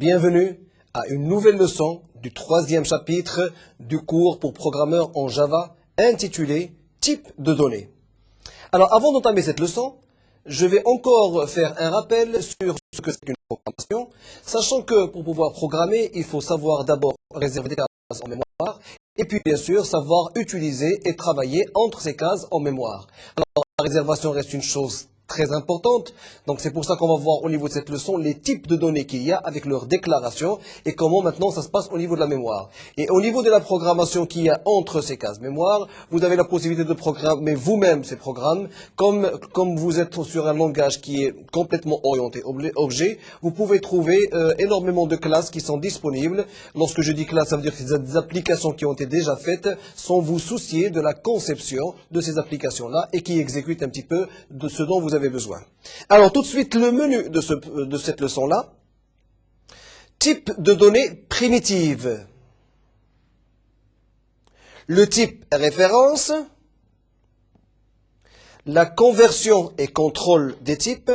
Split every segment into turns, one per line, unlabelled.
bienvenue à une nouvelle leçon du troisième chapitre du cours pour programmeurs en Java intitulé Type de données. Alors avant d'entamer cette leçon, je vais encore faire un rappel sur ce que c'est qu'une programmation, sachant que pour pouvoir programmer, il faut savoir d'abord réserver des cases en mémoire, et puis bien sûr savoir utiliser et travailler entre ces cases en mémoire. Alors la réservation reste une chose très importante, donc c'est pour ça qu'on va voir au niveau de cette leçon les types de données qu'il y a avec leur déclaration et comment maintenant ça se passe au niveau de la mémoire. Et au niveau de la programmation qu'il y a entre ces cases mémoire, vous avez la possibilité de programmer vous-même ces programmes, comme vous êtes sur un langage qui est complètement orienté objet, vous pouvez trouver énormément de classes qui sont disponibles. Lorsque je dis classe, ça veut dire que c'est des applications qui ont été déjà faites sans vous soucier de la conception de ces applications-là et qui exécutent un petit peu de ce dont vous avez besoin. Alors tout de suite, le menu de cette leçon-là. Type de données primitives. Le type référence. La conversion et contrôle des types.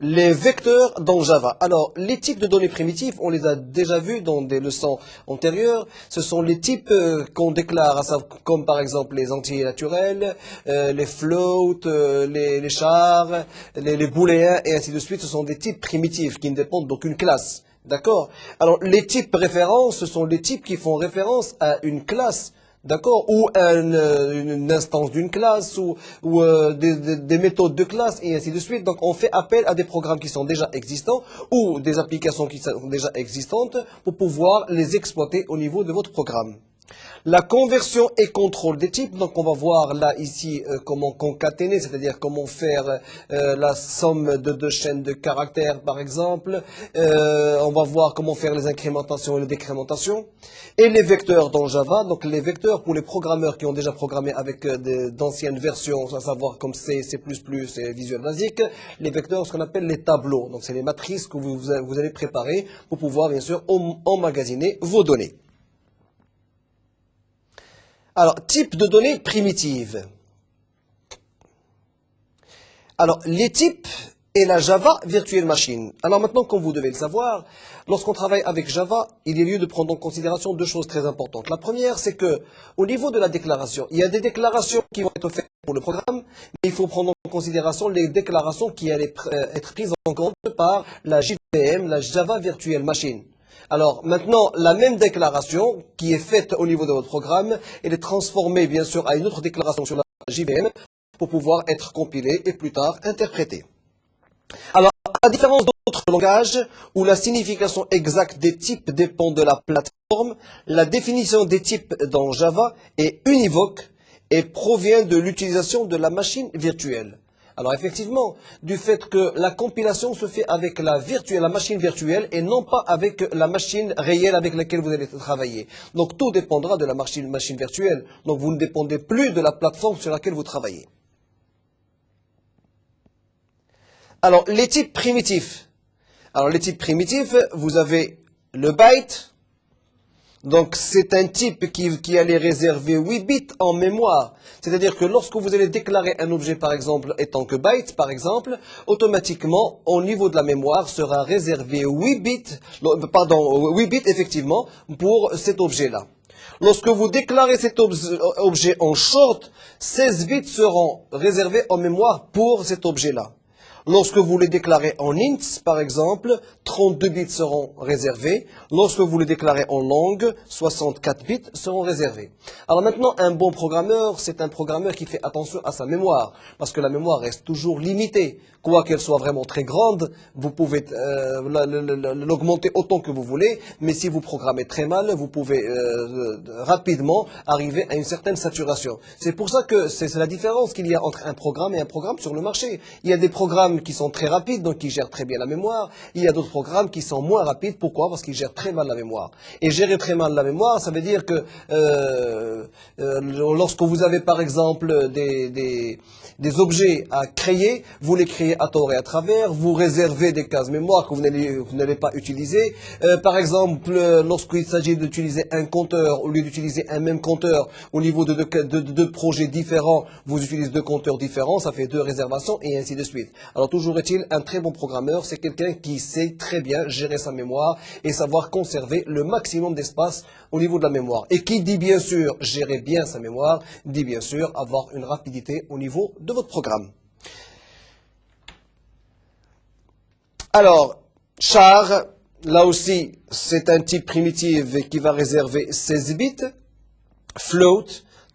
Les vecteurs dans Java. Alors, les types de données primitives, on les a déjà vus dans des leçons antérieures. Ce sont les types qu'on déclare, comme par exemple les entiers naturels, les floats, les chars, les booléens et ainsi de suite. Ce sont des types primitifs qui ne dépendent d'aucune classe. D'accord? Alors, les types références, ce sont les types qui font référence à une classe. D'accord, ou une instance d'une classe, ou des méthodes de classe, et ainsi de suite. Donc, on fait appel à des programmes qui sont déjà existants, ou des applications qui sont déjà existantes, pour pouvoir les exploiter au niveau de votre programme. La conversion et contrôle des types, donc on va voir là ici comment concaténer, c'est-à-dire comment faire la somme de deux chaînes de caractères par exemple. On va voir comment faire les incrémentations et les décrémentations. Et les vecteurs dans Java, donc les vecteurs pour les programmeurs qui ont déjà programmé avec d'anciennes versions, à savoir comme C, C++ et Visual Basic, les vecteurs, ce qu'on appelle les tableaux. Donc c'est les matrices que vous allez préparer pour pouvoir bien sûr emmagasiner vos données. Alors, type de données primitives. Alors, les types et la Java Virtual Machine. Alors maintenant, comme vous devez le savoir, lorsqu'on travaille avec Java, il y a lieu de prendre en considération deux choses très importantes. La première, c'est que au niveau de la déclaration, il y a des déclarations qui vont être faites pour le programme, mais il faut prendre en considération les déclarations qui allaient être prises en compte par la JVM, la Java Virtual Machine. Alors maintenant, la même déclaration qui est faite au niveau de votre programme, elle est transformée bien sûr à une autre déclaration sur la JVM pour pouvoir être compilée et plus tard interprétée. Alors, à la différence d'autres langages où la signification exacte des types dépend de la plateforme, la définition des types dans Java est univoque et provient de l'utilisation de la machine virtuelle. Alors effectivement, du fait que la compilation se fait avec la machine virtuelle et non pas avec la machine réelle avec laquelle vous allez travailler. Donc tout dépendra de la machine virtuelle. Donc vous ne dépendez plus de la plateforme sur laquelle vous travaillez. Alors les types primitifs. Alors les types primitifs, vous avez le byte. Donc c'est un type qui allait réserver 8 bits en mémoire. C'est-à-dire que lorsque vous allez déclarer un objet par exemple étant que byte par exemple, automatiquement au niveau de la mémoire sera réservé 8 bits effectivement pour cet objet-là. Lorsque vous déclarez cet objet en short, 16 bits seront réservés en mémoire pour cet objet-là. Lorsque vous les déclarez en ints, par exemple, 32 bits seront réservés. Lorsque vous les déclarez en long, 64 bits seront réservés. Alors maintenant, un bon programmeur, c'est un programmeur qui fait attention à sa mémoire, parce que la mémoire reste toujours limitée. Quoi qu'elle soit vraiment très grande, vous pouvez l'augmenter autant que vous voulez, mais si vous programmez très mal, vous pouvez rapidement arriver à une certaine saturation. C'est pour ça que c'est la différence qu'il y a entre un programme et un programme sur le marché. Il y a des programmes qui sont très rapides, donc qui gèrent très bien la mémoire. Il y a d'autres programmes qui sont moins rapides. Pourquoi? Parce qu'ils gèrent très mal la mémoire. Et gérer très mal la mémoire, ça veut dire que lorsque vous avez par exemple des objets à créer, vous les créez à tort et à travers, vous réservez des cases mémoire que vous n'allez pas utiliser. Par exemple, lorsqu'il s'agit d'utiliser un compteur, au lieu d'utiliser un même compteur, au niveau de deux projets différents, vous utilisez deux compteurs différents, ça fait deux réservations et ainsi de suite. Alors, Alors toujours est-il, un très bon programmeur, c'est quelqu'un qui sait très bien gérer sa mémoire et savoir conserver le maximum d'espace au niveau de la mémoire. Et qui dit bien sûr gérer bien sa mémoire, dit bien sûr avoir une rapidité au niveau de votre programme. Alors, char, là aussi, c'est un type primitif qui va réserver 16 bits. Float,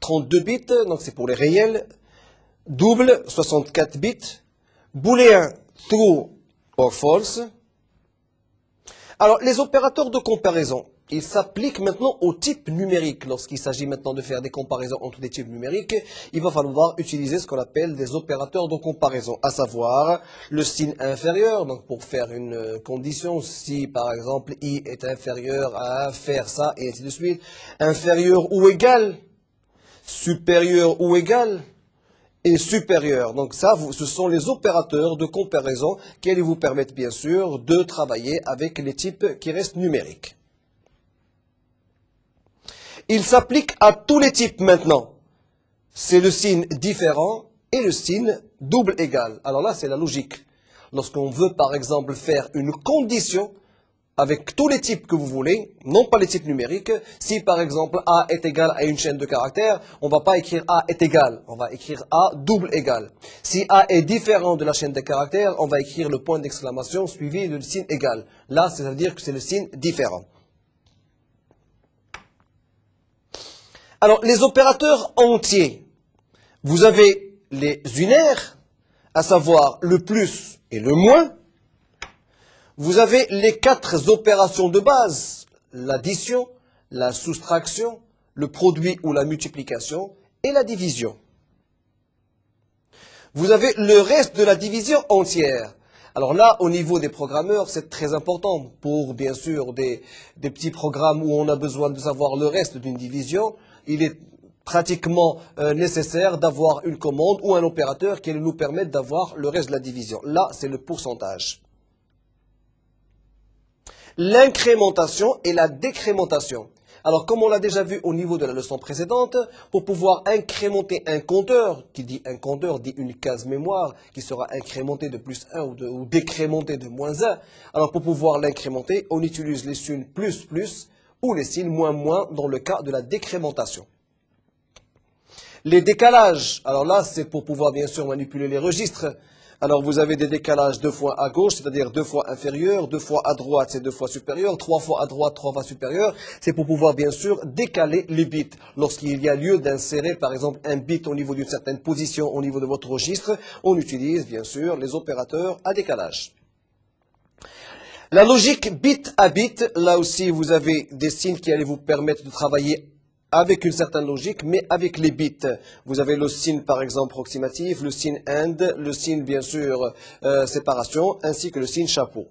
32 bits, donc c'est pour les réels. Double, 64 bits. Booléen, true or false. Alors, les opérateurs de comparaison, ils s'appliquent maintenant au type numérique. Lorsqu'il s'agit maintenant de faire des comparaisons entre des types numériques, il va falloir utiliser ce qu'on appelle des opérateurs de comparaison, à savoir le signe inférieur. Donc, pour faire une condition, si par exemple i est inférieur à faire ça, et ainsi de suite, inférieur ou égal, supérieur ou égal, et supérieur. Donc ça, ce sont les opérateurs de comparaison qui allaient vous permettre bien sûr de travailler avec les types qui restent numériques. Il s'applique à tous les types maintenant. C'est le signe différent et le signe double égal. Alors là, c'est la logique. Lorsqu'on veut par exemple faire une condition avec tous les types que vous voulez, non pas les types numériques. Si par exemple A est égal à une chaîne de caractères, on ne va pas écrire A est égal, on va écrire A double égal. Si A est différent de la chaîne de caractères, on va écrire le point d'exclamation suivi du signe égal. Là, ça veut dire que c'est le signe différent. Alors, les opérateurs entiers, vous avez les unaires, à savoir le plus et le moins. Vous avez les 4 opérations de base, l'addition, la soustraction, le produit ou la multiplication et la division. Vous avez le reste de la division entière. Alors là, au niveau des programmeurs, c'est très important pour, bien sûr, des petits programmes où on a besoin de savoir le reste d'une division. Il est pratiquement nécessaire d'avoir une commande ou un opérateur qui nous permette d'avoir le reste de la division. Là, c'est le pourcentage. L'incrémentation et la décrémentation. Alors, comme on l'a déjà vu au niveau de la leçon précédente, pour pouvoir incrémenter un compteur, qui dit un compteur dit une case mémoire, qui sera incrémentée de plus 1 ou décrémentée de moins 1. Alors, pour pouvoir l'incrémenter, on utilise les signes plus plus ou les signes moins moins dans le cas de la décrémentation. Les décalages, alors là, c'est pour pouvoir bien sûr manipuler les registres. Alors vous avez des décalages 2 fois à gauche, c'est-à-dire 2 fois inférieur, 2 fois à droite, c'est 2 fois supérieur, 3 fois à droite, 3 fois supérieur. C'est pour pouvoir bien sûr décaler les bits. Lorsqu'il y a lieu d'insérer par exemple un bit au niveau d'une certaine position au niveau de votre registre, on utilise bien sûr les opérateurs à décalage. La logique bit à bit, là aussi vous avez des signes qui allaient vous permettre de travailler avec une certaine logique, mais avec les bits. Vous avez le signe, par exemple, approximatif, le signe AND, le signe, bien sûr, séparation, ainsi que le signe chapeau.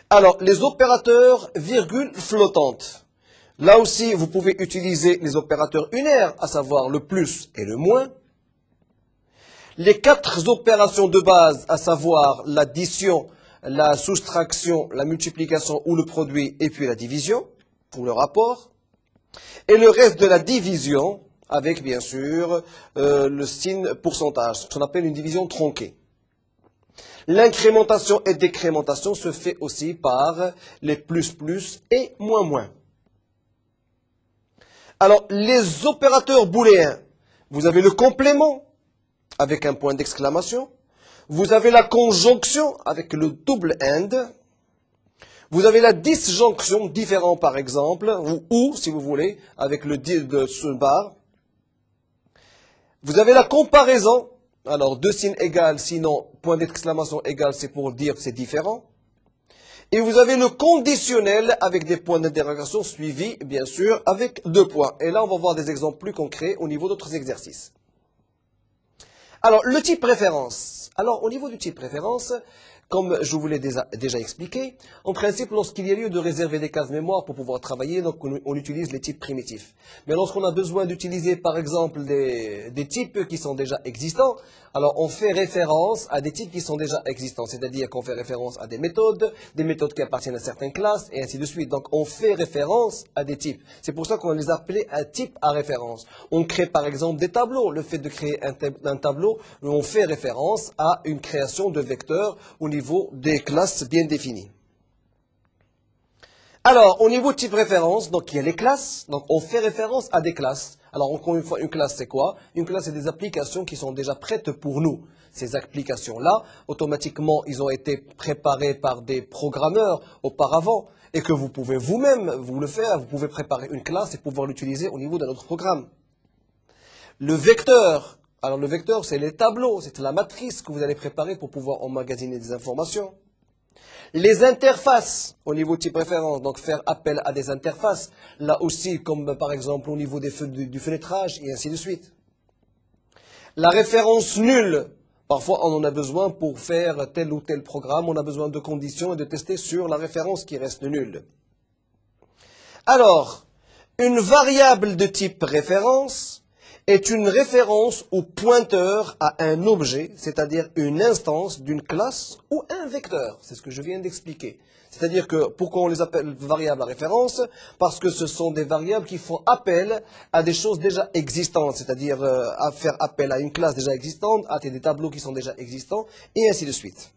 Alors, les opérateurs virgule flottantes. Là aussi, vous pouvez utiliser les opérateurs unaires, à savoir le plus et le moins. Les 4 opérations de base, à savoir l'addition, la soustraction, la multiplication ou le produit, et puis la division, pour le rapport, et le reste de la division avec bien sûr le signe pourcentage, ce qu'on appelle une division tronquée. L'incrémentation et décrémentation se fait aussi par les plus plus et moins moins. Alors les opérateurs booléens, vous avez le complément avec un point d'exclamation, vous avez la conjonction avec le double AND. Vous avez la disjonction, différent par exemple, ou si vous voulez, avec le de ce bar. Vous avez la comparaison, alors 2 signes égales, sinon point d'exclamation égal, c'est pour dire que c'est différent. Et vous avez le conditionnel avec des points d'interrogation suivis, bien sûr, avec 2 points. Et là, on va voir des exemples plus concrets au niveau d'autres exercices. Alors, le type préférence. Alors, au niveau du type préférence, Comme je vous l'ai déjà expliqué, en principe, lorsqu'il y a lieu de réserver des cases mémoire pour pouvoir travailler, donc on utilise les types primitifs. Mais lorsqu'on a besoin d'utiliser, par exemple, des types qui sont déjà existants, alors on fait référence à des types qui sont déjà existants, c'est-à-dire qu'on fait référence à des méthodes qui appartiennent à certaines classes, et ainsi de suite. Donc on fait référence à des types. C'est pour ça qu'on les appelait un type à référence. On crée par exemple des tableaux. Le fait de créer un tableau, on fait référence à une création de vecteurs au niveau des classes bien définies. Alors, au niveau type référence, donc il y a les classes, donc on fait référence à des classes. Alors encore une fois, une classe c'est quoi? Une classe c'est des applications qui sont déjà prêtes pour nous. Ces applications-là, automatiquement, ils ont été préparées par des programmeurs auparavant et que vous pouvez vous-même vous le faire. Vous pouvez préparer une classe et pouvoir l'utiliser au niveau d'un autre programme. Le vecteur, alors le vecteur c'est les tableaux, c'est la matrice que vous allez préparer pour pouvoir emmagasiner des informations. Les interfaces au niveau type référence, donc faire appel à des interfaces, là aussi comme par exemple au niveau du fenêtrage et ainsi de suite. La référence nulle, parfois on en a besoin pour faire tel ou tel programme, on a besoin de conditions et de tester sur la référence qui reste nulle. Alors, une variable de type référence est une référence ou pointeur à un objet, c'est-à-dire une instance d'une classe ou un vecteur. C'est ce que je viens d'expliquer. C'est-à-dire que pourquoi on les appelle variables à référence? Parce que ce sont des variables qui font appel à des choses déjà existantes, c'est-à-dire à faire appel à une classe déjà existante, à des tableaux qui sont déjà existants, et ainsi de suite.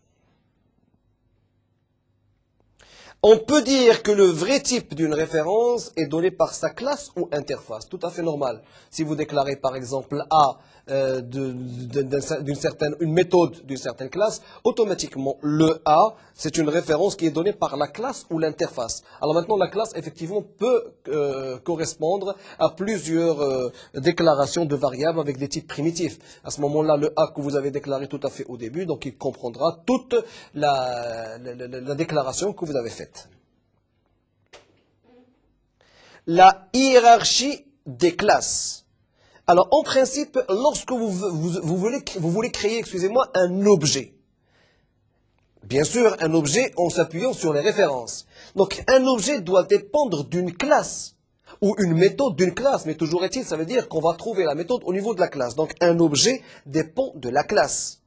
On peut dire que le vrai type d'une référence est donné par sa classe ou interface, tout à fait normal. Si vous déclarez par exemple A une méthode d'une certaine classe, automatiquement le A, c'est une référence qui est donnée par la classe ou l'interface. Alors maintenant, la classe effectivement peut correspondre à plusieurs déclarations de variables avec des types primitifs. À ce moment-là, le A que vous avez déclaré tout à fait au début, donc il comprendra toute la déclaration que vous avez faite. La hiérarchie des classes. Alors, en principe, lorsque vous voulez créer, un objet, bien sûr, un objet en s'appuyant sur les références. Donc, un objet doit dépendre d'une classe ou une méthode d'une classe, mais toujours est-il, ça veut dire qu'on va trouver la méthode au niveau de la classe. Donc, un objet dépend de la classe.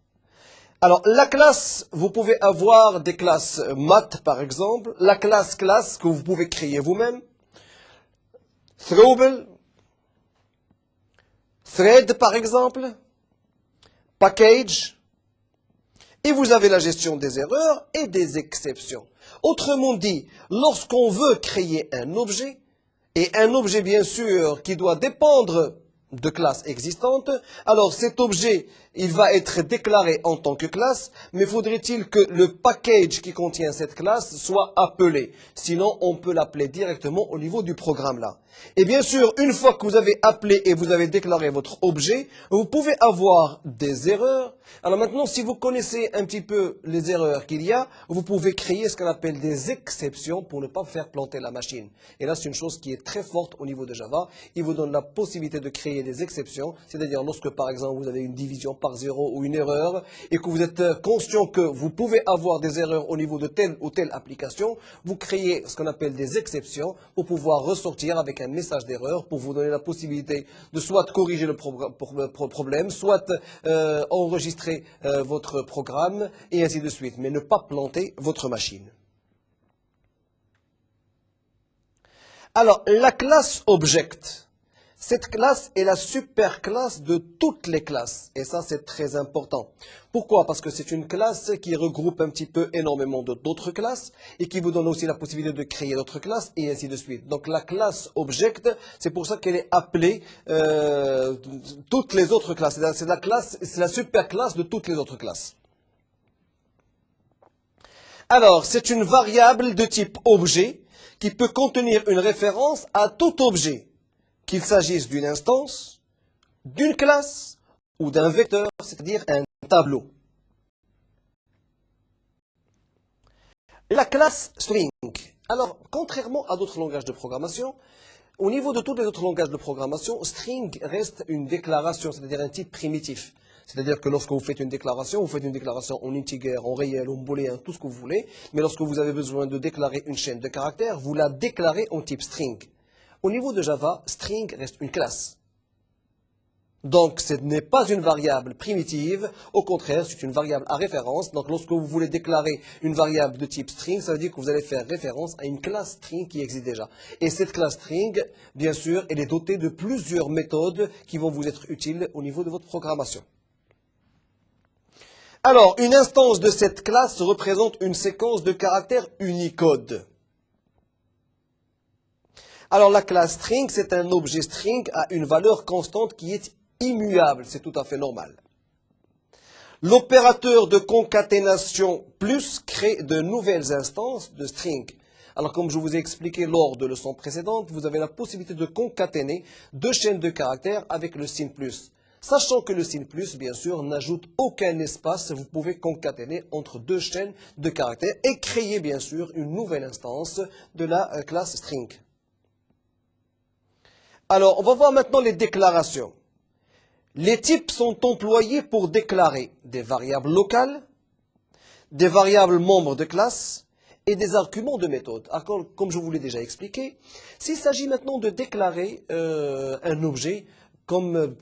Alors, la classe, vous pouvez avoir des classes math, par exemple, la classe que vous pouvez créer vous-même, throwable, thread, par exemple, package, et vous avez la gestion des erreurs et des exceptions. Autrement dit, lorsqu'on veut créer un objet, et un objet bien sûr qui doit dépendre de classes existantes, alors cet objet, il va être déclaré en tant que classe, mais faudrait-il que le package qui contient cette classe soit appelé. Sinon, on peut l'appeler directement au niveau du programme là. Et bien sûr, une fois que vous avez appelé et vous avez déclaré votre objet, vous pouvez avoir des erreurs. Alors maintenant, si vous connaissez un petit peu les erreurs qu'il y a, vous pouvez créer ce qu'on appelle des exceptions pour ne pas faire planter la machine. Et là, c'est une chose qui est très forte au niveau de Java. Il vous donne la possibilité de créer des exceptions, c'est-à-dire lorsque, par exemple, vous avez une division par zéro ou une erreur, et que vous êtes conscient que vous pouvez avoir des erreurs au niveau de telle ou telle application, vous créez ce qu'on appelle des exceptions pour pouvoir ressortir avec un message d'erreur pour vous donner la possibilité de soit corriger le problème, soit enregistrer votre programme et ainsi de suite, mais ne pas planter votre machine. Alors, la classe Object, cette classe est la superclasse de toutes les classes. Et ça, c'est très important. Pourquoi? Parce que c'est une classe qui regroupe un petit peu énormément d'autres classes et qui vous donne aussi la possibilité de créer d'autres classes et ainsi de suite. Donc, la classe Object, c'est pour ça qu'elle est appelée toutes les autres classes. C'est la superclasse de toutes les autres classes. Alors, c'est une variable de type objet qui peut contenir une référence à tout objet, qu'il s'agisse d'une instance, d'une classe ou d'un vecteur, c'est-à-dire un tableau. La classe string. Alors, contrairement à d'autres langages de programmation, au niveau de tous les autres langages de programmation, string reste une déclaration, c'est-à-dire un type primitif. C'est-à-dire que lorsque vous faites une déclaration en integer, en réel, en booléen, tout ce que vous voulez. Mais lorsque vous avez besoin de déclarer une chaîne de caractères, vous la déclarez en type string. Au niveau de Java, string reste une classe. Donc, ce n'est pas une variable primitive. Au contraire, c'est une variable à référence. Donc, lorsque vous voulez déclarer une variable de type string, ça veut dire que vous allez faire référence à une classe string qui existe déjà. Et cette classe string, bien sûr, elle est dotée de plusieurs méthodes qui vont vous être utiles au niveau de votre programmation. Alors, une instance de cette classe représente une séquence de caractères Unicode. Alors, la classe string, c'est un objet string à une valeur constante qui est immuable. C'est tout à fait normal. L'opérateur de concaténation plus crée de nouvelles instances de string. Alors, comme je vous ai expliqué lors de leçons précédentes, vous avez la possibilité de concaténer deux chaînes de caractères avec le signe plus. Sachant que le signe plus, bien sûr, n'ajoute aucun espace, vous pouvez concaténer entre deux chaînes de caractères et créer, bien sûr, une nouvelle instance de la classe string. Alors, on va voir maintenant les déclarations. Les types sont employés pour déclarer des variables locales, des variables membres de classe et des arguments de méthode. Alors, comme je vous l'ai déjà expliqué, s'il s'agit maintenant de déclarer un objet comme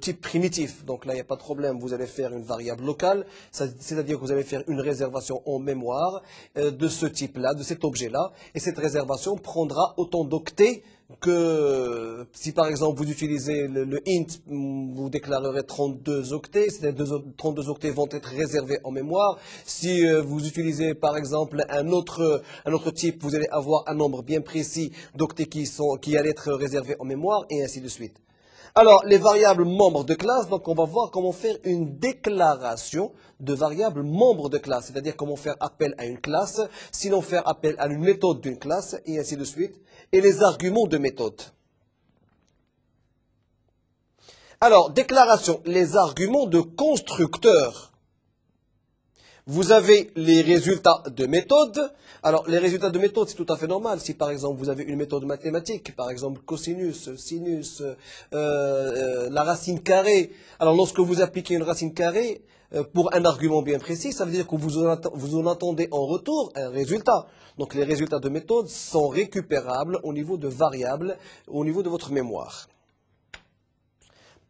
type primitif, donc là il n'y a pas de problème, vous allez faire une variable locale, c'est-à-dire que vous allez faire une réservation en mémoire de ce type-là, de cet objet-là, et cette réservation prendra autant d'octets que si par exemple vous utilisez le int, vous déclarerez 32 octets, ces 32 octets vont être réservés en mémoire. Si vous utilisez par exemple un autre type, vous allez avoir un nombre bien précis d'octets qui allait être réservés en mémoire, et ainsi de suite. Alors, les variables membres de classe, donc on va voir comment faire une déclaration de variables membres de classe, c'est-à-dire comment faire appel à une classe, sinon faire appel à une méthode d'une classe, et ainsi de suite, et les arguments de méthode. Alors, déclaration, les arguments de constructeur. Vous avez les résultats de méthode. Alors, les résultats de méthode, c'est tout à fait normal. Si, par exemple, vous avez une méthode mathématique, par exemple, cosinus, sinus, la racine carrée. Alors, lorsque vous appliquez une racine carrée, pour un argument bien précis, ça veut dire que vous en attendez en retour un résultat. Donc, les résultats de méthode sont récupérables au niveau de variables, au niveau de votre mémoire.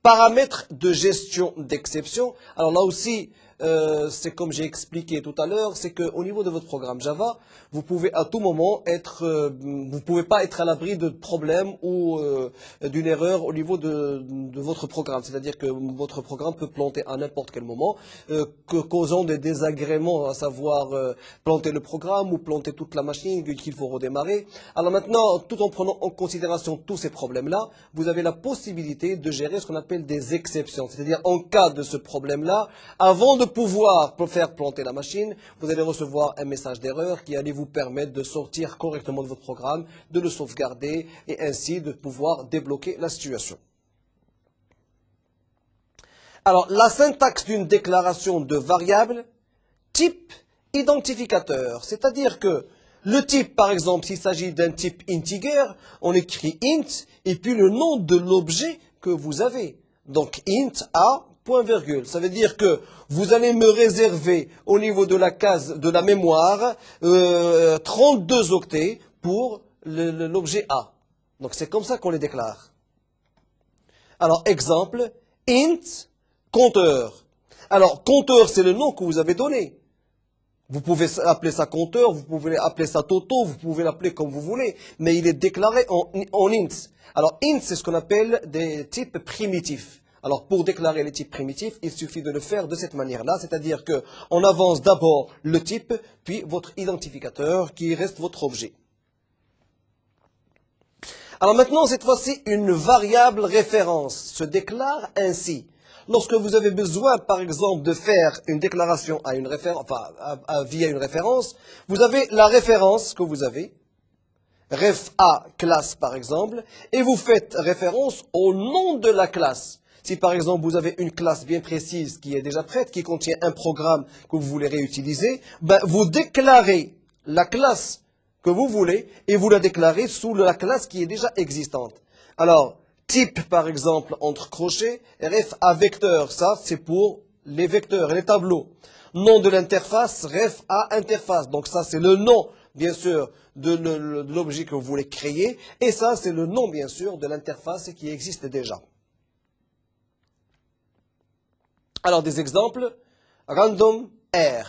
Paramètres de gestion d'exception. Alors là aussi, c'est comme j'ai expliqué tout à l'heure, c'est qu'au niveau de votre programme Java, vous pouvez à tout moment vous pouvez pas être à l'abri de problèmes ou d'une erreur au niveau de votre programme. C'est-à-dire que votre programme peut planter à n'importe quel moment, causant des désagréments, à savoir planter le programme ou planter toute la machine qu'il faut redémarrer. Alors maintenant, tout en prenant en considération tous ces problèmes-là, vous avez la possibilité de gérer ce qu'on appelle des exceptions. C'est-à-dire en cas de ce problème-là, avant de pouvoir faire planter la machine, vous allez recevoir un message d'erreur qui allait vous permettre de sortir correctement de votre programme, de le sauvegarder et ainsi de pouvoir débloquer la situation. Alors, la syntaxe d'une déclaration de variable, type identificateur, c'est-à-dire que le type, par exemple, s'il s'agit d'un type integer, on écrit int et puis le nom de l'objet que vous avez. Donc, int a, point virgule. Ça veut dire que vous allez me réserver au niveau de la case de la mémoire 32 octets pour l'objet A. Donc, c'est comme ça qu'on les déclare. Alors, exemple, int compteur. Alors, compteur, c'est le nom que vous avez donné. Vous pouvez appeler ça compteur, vous pouvez appeler ça toto, vous pouvez l'appeler comme vous voulez, mais il est déclaré en int. Alors, int, c'est ce qu'on appelle des types primitifs. Alors, pour déclarer les types primitifs, il suffit de le faire de cette manière-là, c'est-à-dire qu'on avance d'abord le type, puis votre identificateur, qui reste votre objet. Alors maintenant, cette fois-ci, une variable référence se déclare ainsi. Lorsque vous avez besoin, par exemple, de faire une déclaration à une référence, via une référence, vous avez la référence que vous avez, ref A classe par exemple, et vous faites référence au nom de la classe. Si par exemple vous avez une classe bien précise qui est déjà prête, qui contient un programme que vous voulez réutiliser, vous déclarez la classe que vous voulez et vous la déclarez sous la classe qui est déjà existante. Alors, type, par exemple, entre crochets, ref à vecteur, ça c'est pour les vecteurs et les tableaux. Nom de l'interface, ref à interface, donc ça c'est le nom, bien sûr, de l'objet que vous voulez créer, et ça c'est le nom, bien sûr, de l'interface qui existe déjà. Alors des exemples, random R,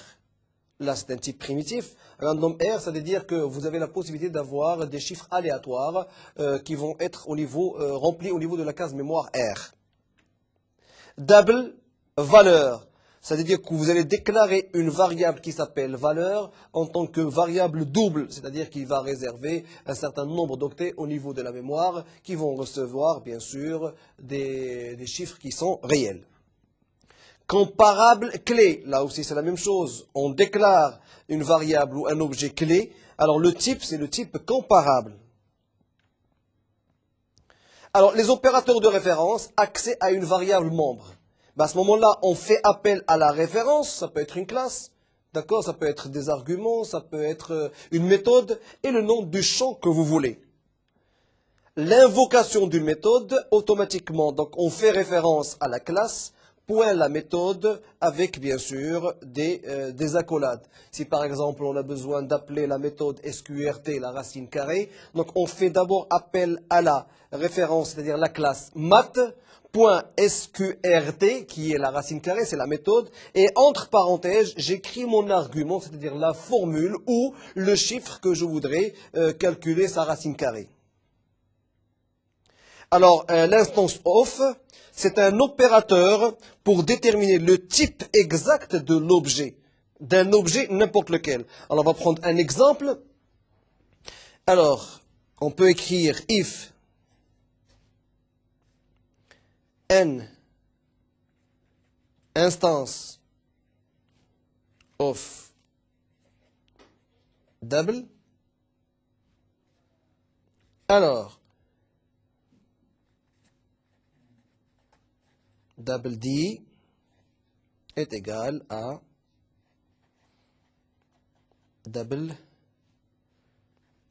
là c'est un type primitif. Random R, ça veut dire que vous avez la possibilité d'avoir des chiffres aléatoires qui vont être remplis au niveau de la case mémoire R. Double, valeur, ça veut dire que vous allez déclarer une variable qui s'appelle valeur en tant que variable double, c'est-à-dire qu'il va réserver un certain nombre d'octets au niveau de la mémoire qui vont recevoir, bien sûr, des chiffres qui sont réels. Comparable clé, là aussi c'est la même chose. On déclare une variable ou un objet clé. Alors le type, c'est le type comparable. Alors les opérateurs de référence, accès à une variable membre. À ce moment-là, on fait appel à la référence, ça peut être une classe, d'accord, ça peut être des arguments, ça peut être une méthode et le nom du champ que vous voulez. L'invocation d'une méthode, automatiquement, donc on fait référence à la classe, point la méthode avec bien sûr des accolades. Si par exemple on a besoin d'appeler la méthode SQRT, la racine carrée, donc on fait d'abord appel à la référence, c'est-à-dire la classe math, point SQRT, qui est la racine carrée, c'est la méthode, et entre parenthèses, j'écris mon argument, c'est-à-dire la formule ou le chiffre que je voudrais calculer sa racine carrée. Alors, l'instance of, c'est un opérateur pour déterminer le type exact de l'objet, d'un objet n'importe lequel. Alors, on va prendre un exemple. Alors, on peut écrire if n instance of double. Alors, double D est égal à double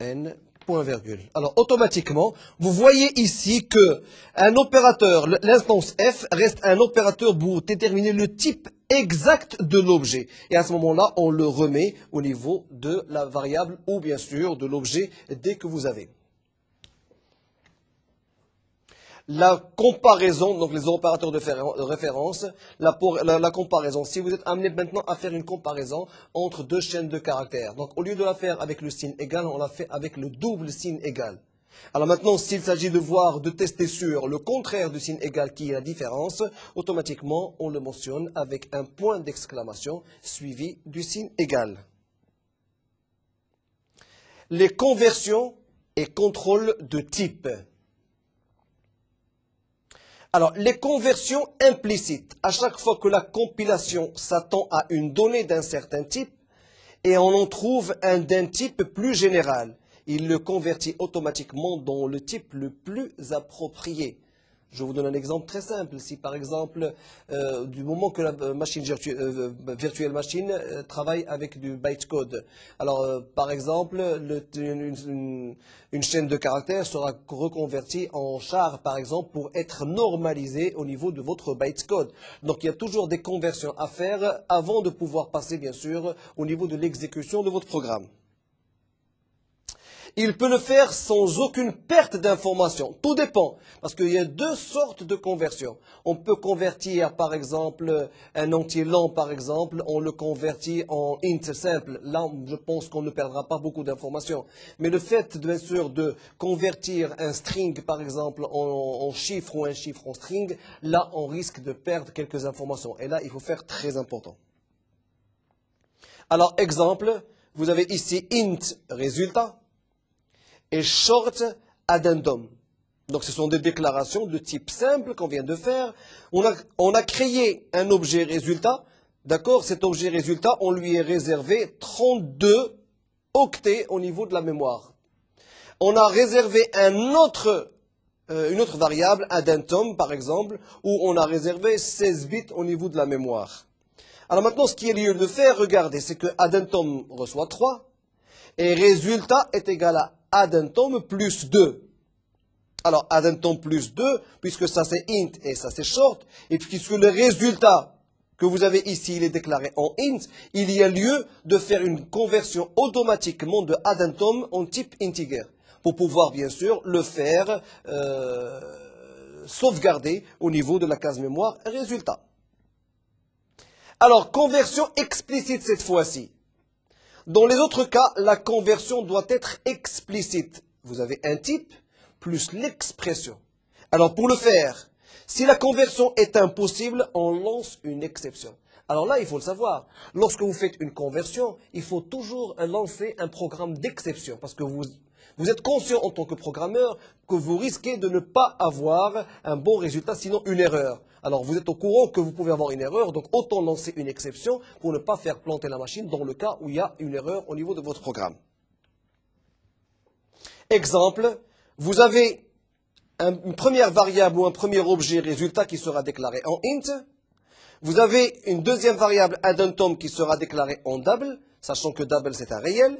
n point virgule. Alors automatiquement, vous voyez ici que un opérateur, l'instance f, reste un opérateur pour déterminer le type exact de l'objet. Et à ce moment-là, on le remet au niveau de la variable ou bien sûr de l'objet dès que vous avez. La comparaison, donc les opérateurs de référence, la comparaison. Si vous êtes amené maintenant à faire une comparaison entre deux chaînes de caractères, donc au lieu de la faire avec le signe égal, on la fait avec le double signe égal. Alors maintenant, s'il s'agit de tester sur le contraire du signe égal qui est la différence, automatiquement, on le mentionne avec un point d'exclamation suivi du signe égal. Les conversions et contrôles de type. Alors, les conversions implicites, à chaque fois que la compilation s'attend à une donnée d'un certain type, et on en trouve un d'un type plus général, il le convertit automatiquement dans le type le plus approprié. Je vous donne un exemple très simple. Si par exemple, du moment que la machine virtuelle machine travaille avec du bytecode, alors par exemple, une chaîne de caractères sera reconvertie en char, par exemple, pour être normalisée au niveau de votre bytecode. Donc il y a toujours des conversions à faire avant de pouvoir passer, bien sûr, au niveau de l'exécution de votre programme. Il peut le faire sans aucune perte d'information. Tout dépend, parce qu'il y a deux sortes de conversions. On peut convertir, par exemple, un entier long, par exemple, on le convertit en int simple. Là, je pense qu'on ne perdra pas beaucoup d'informations. Mais le fait, bien sûr, de convertir un string, par exemple, en chiffre ou un chiffre en string, là, on risque de perdre quelques informations. Et là, il faut faire très important. Alors, exemple, vous avez ici int résultat et short addendum. Donc ce sont des déclarations de type simple qu'on vient de faire. On a créé un objet résultat. D'accord? Cet objet résultat, on lui est réservé 32 octets au niveau de la mémoire. On a réservé une autre variable, addendum par exemple, où on a réservé 16 bits au niveau de la mémoire. Alors maintenant, ce qui est lieu de faire, regardez, c'est que addendum reçoit 3 et résultat est égal à addendum plus 2. Alors, addendum plus 2, puisque ça c'est int et ça c'est short, et puisque le résultat que vous avez ici, il est déclaré en int, il y a lieu de faire une conversion automatiquement de addendum en type integer, pour pouvoir bien sûr le faire sauvegarder au niveau de la case mémoire résultat. Alors, conversion explicite cette fois-ci. Dans les autres cas, la conversion doit être explicite. Vous avez un type plus l'expression. Alors, pour le faire, si la conversion est impossible, on lance une exception. Alors là, il faut le savoir. Lorsque vous faites une conversion, il faut toujours lancer un programme d'exception. Parce que vous êtes conscient en tant que programmeur que vous risquez de ne pas avoir un bon résultat, sinon une erreur. Alors vous êtes au courant que vous pouvez avoir une erreur, donc autant lancer une exception pour ne pas faire planter la machine dans le cas où il y a une erreur au niveau de votre programme. Exemple, vous avez une première variable ou un premier objet résultat qui sera déclaré en int. Vous avez une deuxième variable addendum qui sera déclarée en double, sachant que double c'est un réel.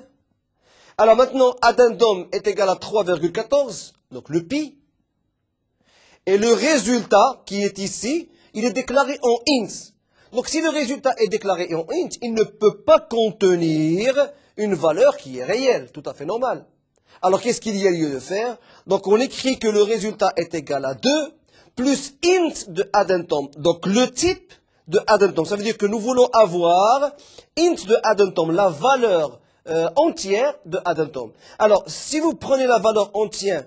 Alors maintenant, addendum est égal à 3,14, donc le pi. Et le résultat qui est ici, il est déclaré en int. Donc si le résultat est déclaré en int, il ne peut pas contenir une valeur qui est réelle, tout à fait normale. Alors qu'est-ce qu'il y a lieu de faire? Donc on écrit que le résultat est égal à 2 plus int de addendum. Donc le type de addendum, ça veut dire que nous voulons avoir int de addendum, la valeur entière de addendum. Alors si vous prenez la valeur entière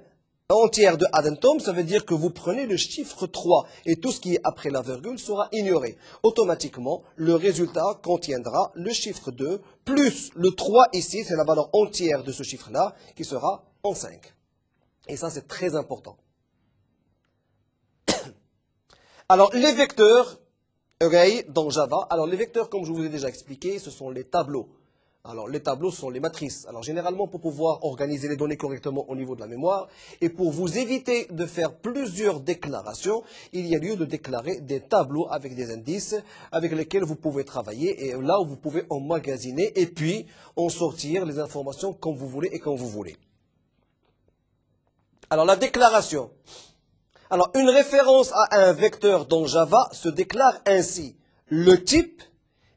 de addendum, ça veut dire que vous prenez le chiffre 3 et tout ce qui est après la virgule sera ignoré. Automatiquement, le résultat contiendra le chiffre 2 plus le 3 ici, c'est la valeur entière de ce chiffre-là qui sera en 5. Et ça, c'est très important. Alors, les vecteurs array dans Java, alors les vecteurs, comme je vous ai déjà expliqué, ce sont les tableaux. Alors, les tableaux sont les matrices. Alors, généralement, pour pouvoir organiser les données correctement au niveau de la mémoire, et pour vous éviter de faire plusieurs déclarations, il y a lieu de déclarer des tableaux avec des indices avec lesquels vous pouvez travailler, et là où vous pouvez emmagasiner, et puis en sortir les informations comme vous voulez et quand vous voulez. Alors, la déclaration. Alors, une référence à un vecteur dans Java se déclare ainsi. Le type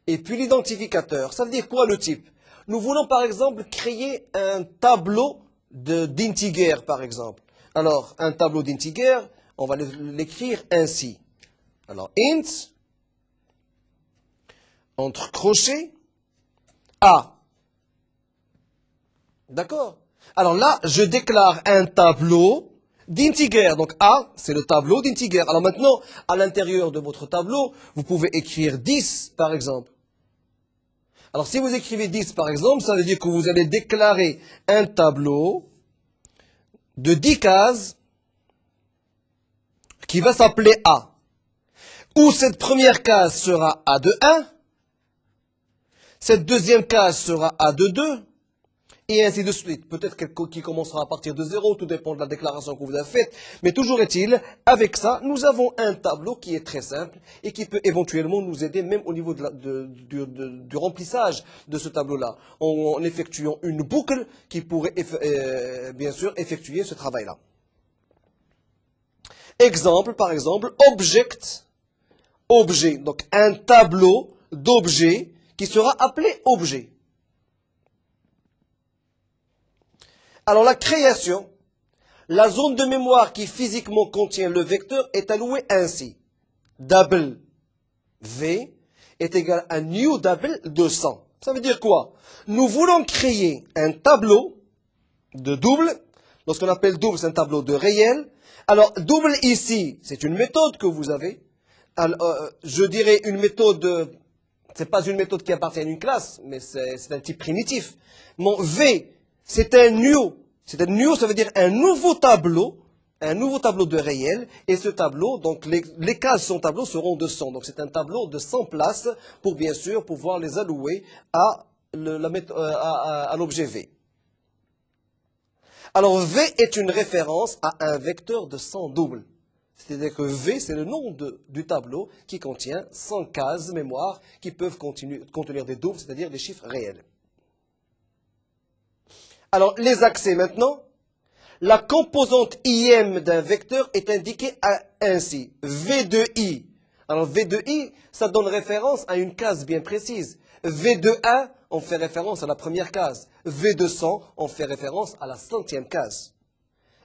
et puis l'identificateur. Ça veut dire quoi le type? Nous voulons par exemple créer un tableau d'integer par exemple. Alors, un tableau d'integer, on va l'écrire ainsi. Alors, int, entre crochets, A. D'accord? Alors là, je déclare un tableau d'integer. Donc A, c'est le tableau d'integer. Alors maintenant, à l'intérieur de votre tableau, vous pouvez écrire 10 par exemple. Alors, si vous écrivez 10, par exemple, ça veut dire que vous allez déclarer un tableau de 10 cases qui va s'appeler A. Où cette première case sera A de 1, cette deuxième case sera A de 2, et ainsi de suite. Peut-être qu'il commencera à partir de 0, tout dépend de la déclaration que vous avez faite. Mais toujours est-il, avec ça, nous avons un tableau qui est très simple et qui peut éventuellement nous aider même au niveau du remplissage de ce tableau-là, en effectuant une boucle qui pourrait bien sûr effectuer ce travail-là. Exemple, par exemple, object, objet. Donc un tableau d'objet qui sera appelé objet. Alors la création, la zone de mémoire qui physiquement contient le vecteur est allouée ainsi. Double V est égal à new double de 100. Ça veut dire quoi? Nous voulons créer un tableau de double. Lorsqu'on appelle double, c'est un tableau de réel. Alors double ici, c'est une méthode que vous avez. Alors, je dirais une méthode, c'est pas une méthode qui appartient à une classe, mais c'est un type primitif. Mon V, c'est un new. C'est un new, ça veut dire un nouveau tableau de réel. Et ce tableau, donc les cases de son tableau seront de 100. Donc c'est un tableau de 100 places pour bien sûr pouvoir les allouer à l'objet V. Alors V est une référence à un vecteur de 100 doubles. C'est-à-dire que V, c'est le nom du tableau qui contient 100 cases mémoire qui peuvent contenir des doubles, c'est-à-dire des chiffres réels. Alors, les accès maintenant. La composante IM d'un vecteur est indiquée ainsi. V de I. Alors V de I, ça donne référence à une case bien précise. V de 1, on fait référence à la première case. V de 100, on fait référence à la centième case.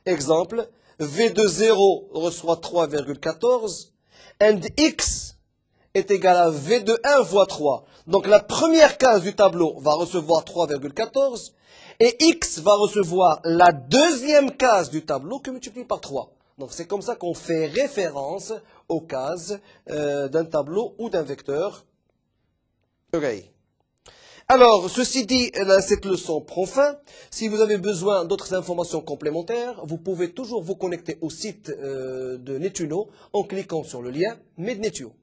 Exemple, V de 0 reçoit 3,14 and X est égal à V de 1 fois 3. Donc la première case du tableau va recevoir 3,14 et X va recevoir la deuxième case du tableau que multiplie par 3. Donc c'est comme ça qu'on fait référence aux cases d'un tableau ou d'un vecteur. Ok. Alors, ceci dit, cette leçon prend fin. Si vous avez besoin d'autres informations complémentaires, vous pouvez toujours vous connecter au site de Netuno en cliquant sur le lien Mednetio.